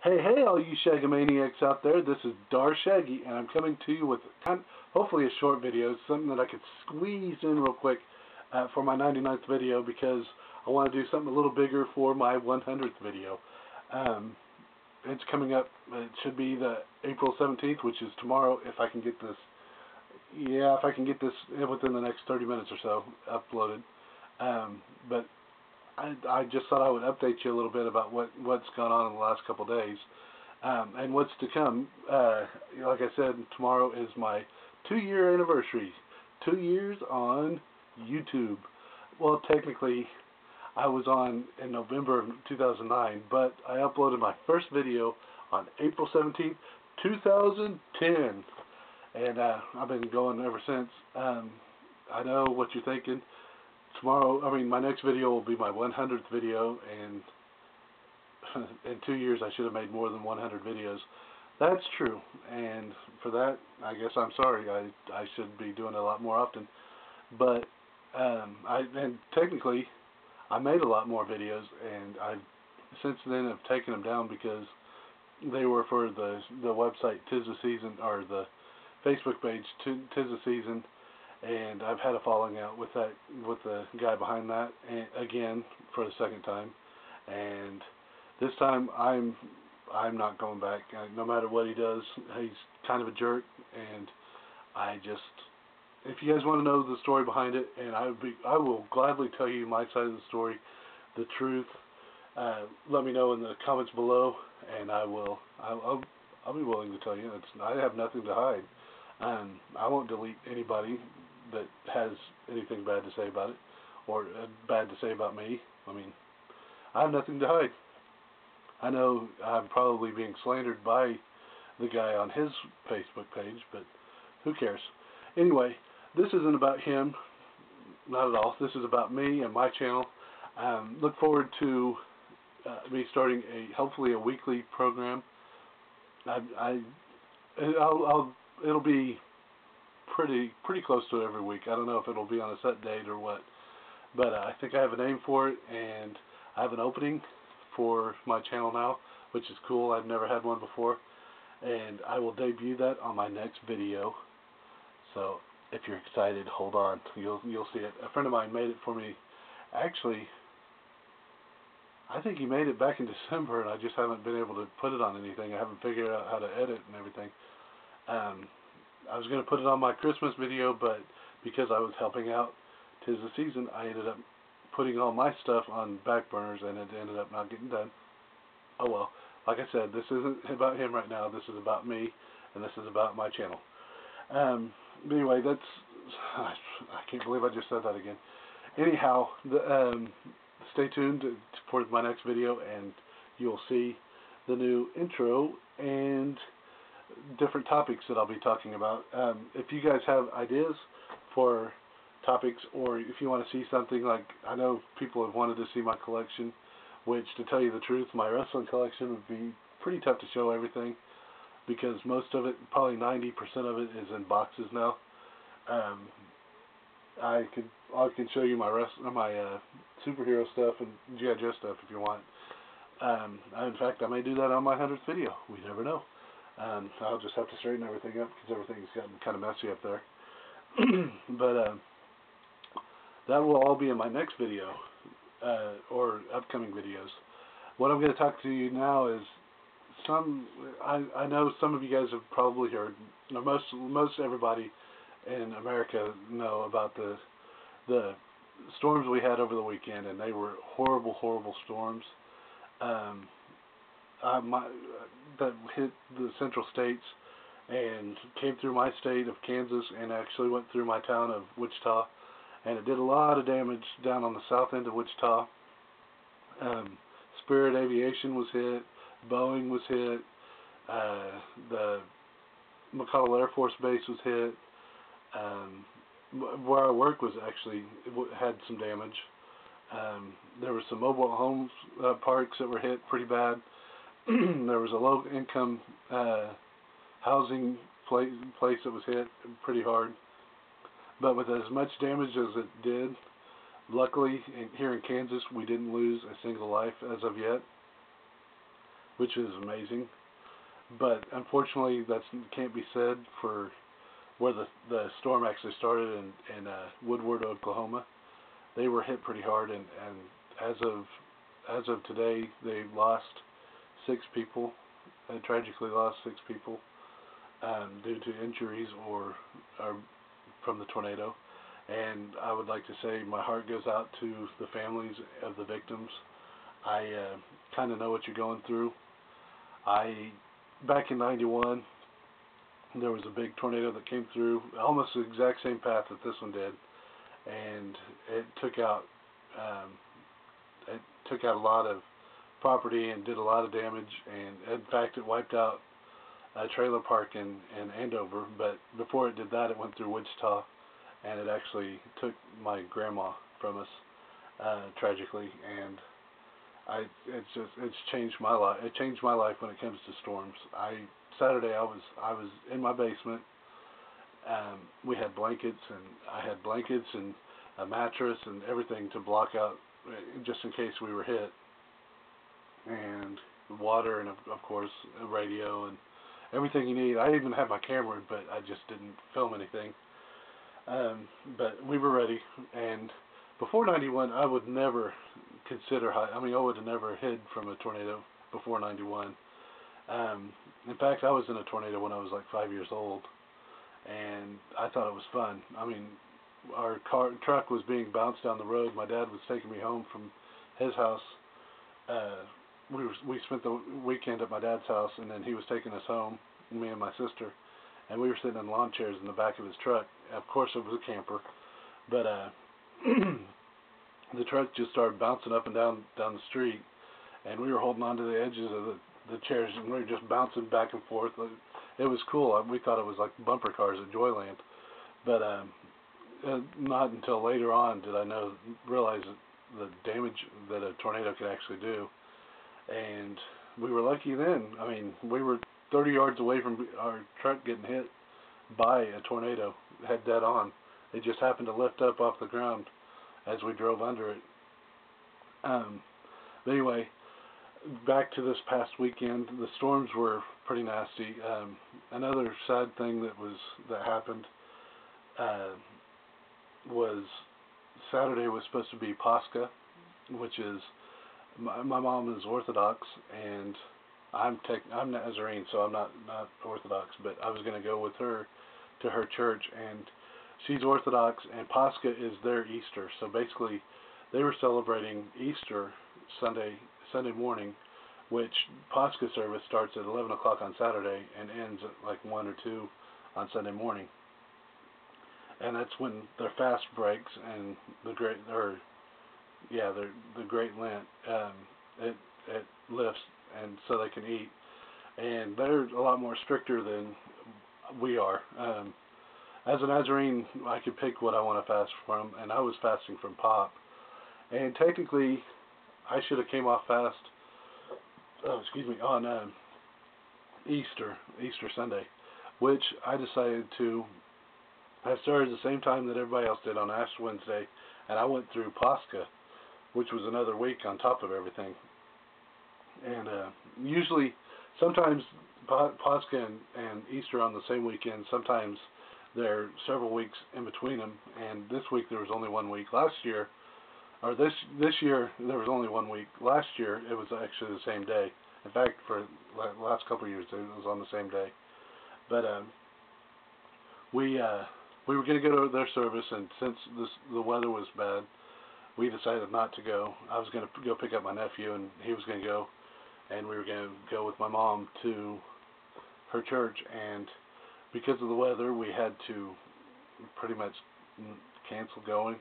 Hey, hey, all you Shaggymaniacs out there, this is Dar Shaggy, and I'm coming to you with hopefully a short video, something that I could squeeze in real quick for my 99th video, because I want to do something a little bigger for my 100th video. It's coming up, it should be the April 17th, which is tomorrow, if I can get this, if I can get this within the next 30 minutes or so uploaded. But I just thought I would update you a little bit about what's gone on in the last couple of days, and what's to come. Like I said, tomorrow is my 2-year anniversary. 2 years on YouTube. Well, technically, I was on in November of 2009, but I uploaded my first video on April 17th, 2010, and I've been going ever since. I know what you're thinking. My next video will be my 100th video, and in 2 years I should have made more than 100 videos. That's true, and for that, I guess I'm sorry. I should be doing it a lot more often. But and technically, I made a lot more videos, and I since then have taken them down because they were for the website Tis the Season, or the Facebook page Tis the Season. And I've had a falling out with the guy behind that, and again for the second time. And this time I'm not going back. No matter what he does, he's kind of a jerk. And if you guys want to know the story behind it, and I will gladly tell you my side of the story, the truth. Let me know in the comments below, and I'll be willing to tell you. I have nothing to hide. I won't delete anybody that has anything bad to say about it, or bad to say about me. I mean, I have nothing to hide. I know I'm probably being slandered by the guy on his Facebook page, but who cares? Anyway, this isn't about him, not at all. This is about me and my channel. Look forward to me starting hopefully a weekly program. It'll be pretty close to every week. I don't know if it'll be on a set date or what, but I think I have a name for it, and I have an opening for my channel now, which is cool. I've never had one before, and I will debut that on my next video. So if you're excited, hold on. You'll see it. A friend of mine made it for me. Actually, I think he made it back in December, and I just haven't been able to put it on anything. I haven't figured out how to edit and everything. I was going to put it on my Christmas video, but because I was helping out Tis the Season, I ended up putting all my stuff on back burners, and it ended up not getting done. Oh well. Like I said, this isn't about him right now. This is about me, and this is about my channel. But anyway, I can't believe I just said that again. Anyhow, stay tuned for my next video, and you'll see the new intro and different topics that I'll be talking about. If you guys have ideas for topics, or if you want to see something, like I know people have wanted to see my collection, which, to tell you the truth, my wrestling collection would be pretty tough to show everything, because most of it, probably 90% of it, is in boxes now. I can show you my superhero stuff and G.I. Joe stuff if you want. In fact, I may do that on my 100th video. We never know. I'll just have to straighten everything up, because everything's gotten kind of messy up there. But that will all be in my next video, or upcoming videos. What I'm going to talk to you now is I know some of you guys have probably heard, most everybody in America know about the storms we had over the weekend, and they were horrible storms. That hit the central states and came through my state of Kansas, and actually went through my town of Wichita, and it did a lot of damage down on the south end of Wichita. Spirit Aviation was hit, Boeing was hit, the McConnell Air Force Base was hit, where I work was actually had some damage. There were some mobile homes parks that were hit pretty bad. There was a low-income housing place that was hit pretty hard. But with as much damage as it did, luckily here in Kansas we didn't lose a single life as of yet. which is amazing. But unfortunately, that can't be said for where the storm actually started in Woodward, Oklahoma. They were hit pretty hard, and as of today, they lost 6 people. Tragically lost 6 people due to injuries or from the tornado. And I would like to say my heart goes out to the families of the victims. I kind of know what you're going through. Back in '91, there was a big tornado that came through, almost the exact same path that this one did, and it took out a lot of property and did a lot of damage. And in fact, it wiped out a trailer park in Andover. But before it did that, it went through Wichita, and it actually took my grandma from us tragically. And it's changed my life. It changed my life when it comes to storms. Saturday I was in my basement. We had blankets, and I had blankets and a mattress and everything to block out just in case we were hit, and water, and of course a radio and everything you need. I even had my camera, but I just didn't film anything. But we were ready. And before '91, I would never consider I would have never hid from a tornado before '91. In fact, I was in a tornado when I was like 5 years old, and I thought it was fun. Our truck was being bounced down the road. My dad was taking me home from his house. We spent the weekend at my dad's house, and then he was taking us home, me and my sister, and we were sitting in lawn chairs in the back of his truck. Of course, it was a camper, but the truck just started bouncing up and down the street, and we were holding on to the edges of the chairs, and we were just bouncing back and forth. It was cool. We thought it was like bumper cars at Joyland, but not until later on did I realize the damage that a tornado could actually do. And we were lucky then. We were 30 yards away from our truck getting hit by a tornado, head dead on. It just happened to lift up off the ground as we drove under it. But anyway, back to this past weekend, the storms were pretty nasty. Another sad thing that happened was Saturday was supposed to be Pascha, which is my mom is Orthodox, and I'm Nazarene, so I'm not Orthodox. But I was going to go with her to her church, and she's Orthodox, and Pascha is their Easter. So basically, they were celebrating Easter Sunday morning, which Pascha service starts at 11 o'clock on Saturday and ends at like 1 or 2 on Sunday morning. And that's when their fast breaks, and the Great Lent, it lifts, and so they can eat. And they're a lot more stricter than we are. As a Nazarene, I could pick what I want to fast from, and I was fasting from pop. And technically, I should have came off fast. On Easter Sunday, which I decided to. I started at the same time that everybody else did on Ash Wednesday, and I went through Pascha, which was another week on top of everything. And usually, sometimes Pascha and Easter on the same weekend. Sometimes there are several weeks in between them. And this week there was only 1 week. Last year, or this year, there was only 1 week. Last year it was actually the same day. In fact, for the last couple of years it was on the same day. But we were going to go to their service, and since the weather was bad, we decided not to go. I was going to go pick up my nephew, and he was going to go, and we were going to go with my mom to her church. And because of the weather, we had to pretty much cancel going.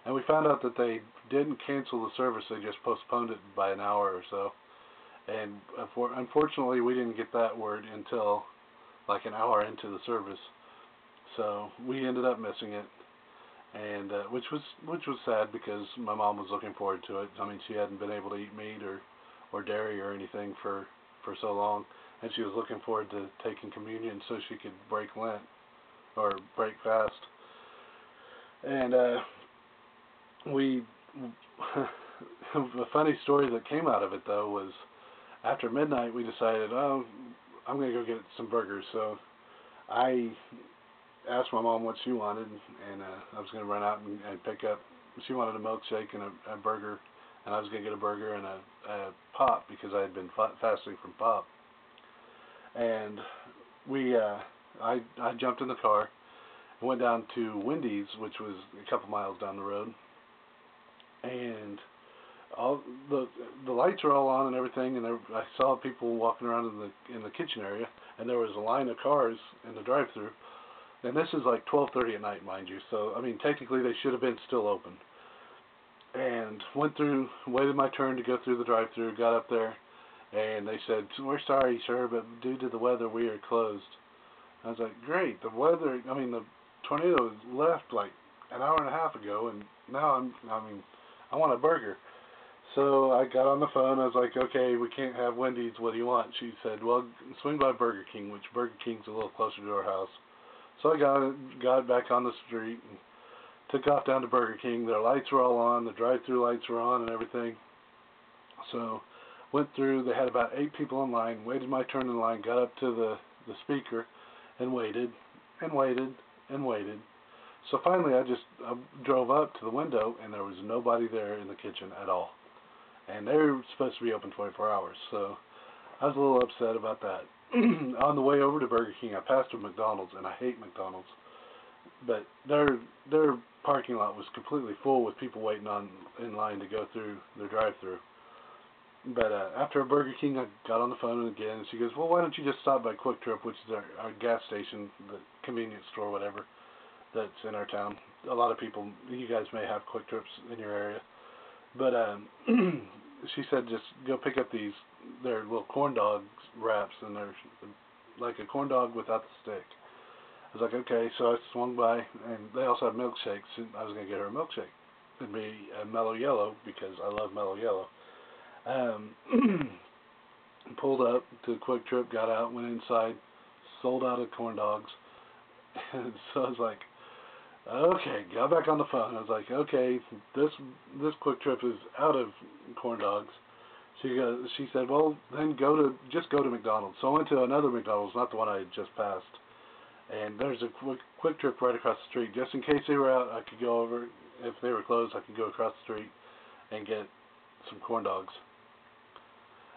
And we found out that they didn't cancel the service, they just postponed it by an hour or so. And unfortunately, we didn't get that word until like an hour into the service. So we ended up missing it, and which was sad because my mom was looking forward to it. She hadn't been able to eat meat or dairy or anything for so long, and she was looking forward to taking communion so she could break Lent or break fast. And a funny story that came out of it though was after midnight, we decided, oh, I'm going to go get some burgers. So I asked my mom what she wanted, and I was going to run out and pick up. She wanted a milkshake and a burger, and I was going to get a burger and a pop because I had been fasting from pop. And I jumped in the car and went down to Wendy's, which was a couple miles down the road, and all the lights were all on and everything, and I saw people walking around in the kitchen area, and there was a line of cars in the drive-thru. And this is like 12:30 at night, mind you. So I mean, technically they should have been still open. And went through, waited my turn to go through the drive-thru, got up there, and they said, "We're sorry, sir, but due to the weather, we are closed." I was like, "Great, the weather. I mean, the tornado left like an hour and a half ago, and now I want a burger." So I got on the phone. I was like, "Okay, we can't have Wendy's. What do you want?" She said, "Well, swing by Burger King," which Burger King's a little closer to our house. So I got back on the street and took off down to Burger King. Their lights were all on. The drive-thru lights were on and everything. So went through. They had about 8 people in line. Waited my turn in line. Got up to the speaker and waited and waited and waited. So finally, I drove up to the window, and there was nobody there in the kitchen at all. And they're supposed to be open 24 hours. So I was a little upset about that. On the way over to Burger King, I passed a McDonald's, and I hate McDonald's, but their parking lot was completely full with people waiting in line to go through their drive-thru. But after a Burger King, I got on the phone again, and she goes, "Well, why don't you just stop by Quick Trip, which is our gas station, the convenience store, whatever, that's in our town." A lot of people, you guys may have Quick Trips in your area, but she said, "Just go pick up their little corn dogs wraps, and they're like a corn dog without the stick." I was like, "Okay." So I swung by, and they also have milkshakes, and I was going to get her a milkshake. It'd be a Mellow Yellow because I love Mellow Yellow. Pulled up to Quick Trip, got out, went inside, sold out of corn dogs. And so I was like, "Okay," got back on the phone. I was like, "Okay, this Quick Trip is out of corn dogs." She said, "Well, then just go to McDonald's." So I went to another McDonald's, not the one I had just passed. And there's a Quick Trip right across the street. Just in case they were out, I could go over. If they were closed, I could go across the street and get some corn dogs.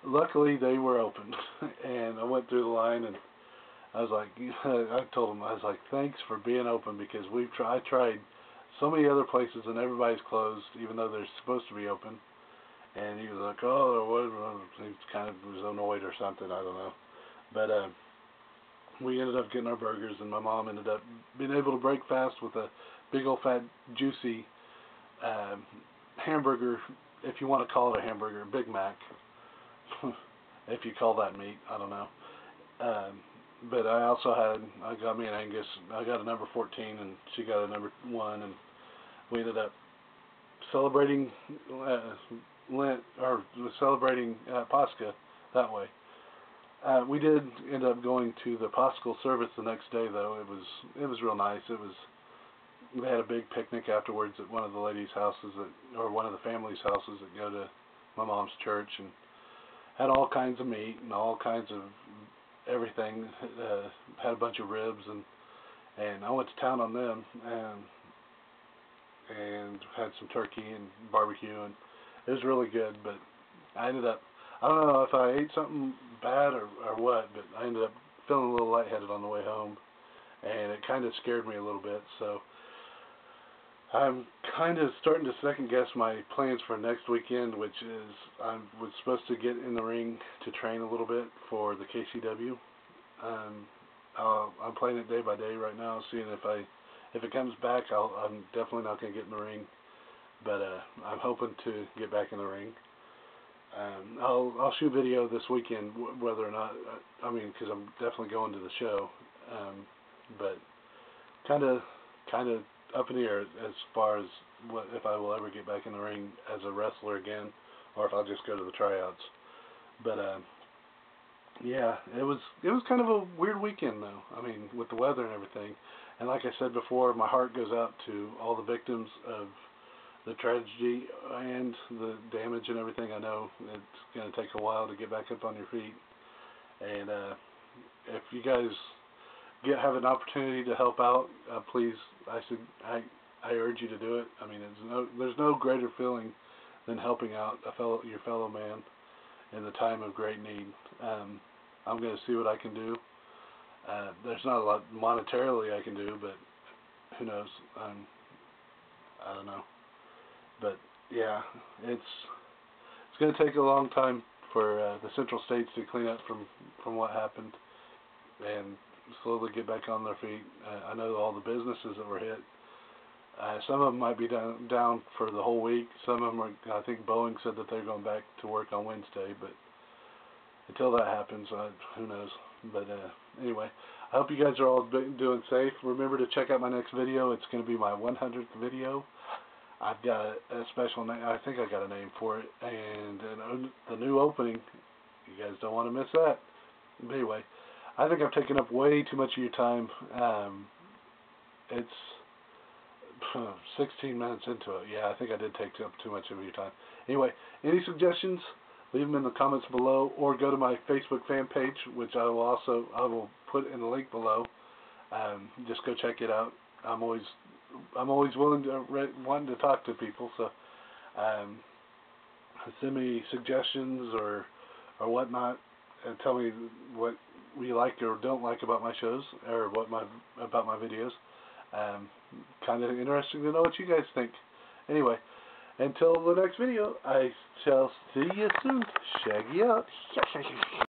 Luckily, they were open, and I went through the line, and I was like, I told them, I was like, "Thanks for being open, because I tried so many other places, and everybody's closed, even though they're supposed to be open." And he was like, "Oh, he kind of was annoyed or something, I don't know." But we ended up getting our burgers, and my mom ended up being able to break fast with a big old fat juicy hamburger, if you want to call it a hamburger, Big Mac, if you call that meat, I don't know. But I got me an Angus. I got a number 14, and she got a number 1, and we ended up celebrating Lent, or celebrating Pascha that way. We did end up going to the Paschal service the next day, though. It was real nice. They had a big picnic afterwards at one of the ladies' houses, or one of the family's houses that go to my mom's church, and had all kinds of meat and all kinds of everything. Had a bunch of ribs, and I went to town on them, and had some turkey and barbecue, and it was really good. But I don't know if I ate something bad or what, but I ended up feeling a little lightheaded on the way home, and it kind of scared me a little bit. So I'm kind of starting to second guess my plans for next weekend, which is I was supposed to get in the ring to train a little bit for the KCW. I'm playing it day by day right now, seeing if it comes back. I'm definitely not going to get in the ring, but I'm hoping to get back in the ring. I'll shoot video this weekend, whether or not, because I'm definitely going to the show, but kind of up in the air as far as if I will ever get back in the ring as a wrestler again, or if I'll just go to the tryouts. But yeah, it was kind of a weird weekend, though. With the weather and everything. And like I said before, my heart goes out to all the victims of the tragedy and the damage and everything. I know it's going to take a while to get back up on your feet. And if you guys have an opportunity to help out, please, I urge you to do it. I mean, there's no greater feeling than helping out your fellow man in the time of great need. I'm going to see what I can do. There's not a lot monetarily I can do, but who knows? I don't know. But yeah, it's going to take a long time for the Central States to clean up from what happened and slowly get back on their feet. I know all the businesses that were hit. Some of them might be down for the whole week. Some of them are, I think Boeing said that they're going back to work on Wednesday, but until that happens, who knows. But anyway, I hope you guys are all doing safe. Remember to check out my next video. It's going to be my 100th video. I've got a special name. I think I got a name for it. And the new opening, you guys don't want to miss that. But anyway, I think I've taken up way too much of your time. It's 16 minutes into it. Yeah, I think I did take up too much of your time. Anyway, any suggestions? Leave them in the comments below, or go to my Facebook fan page, which I will put in the link below. Just go check it out. I'm always willing to wanting to talk to people. So send me suggestions or whatnot, and tell me what you like or don't like about my shows or about my videos. Kind of interesting to know what you guys think. Anyway, until the next video, I shall see you soon. Shaggy out.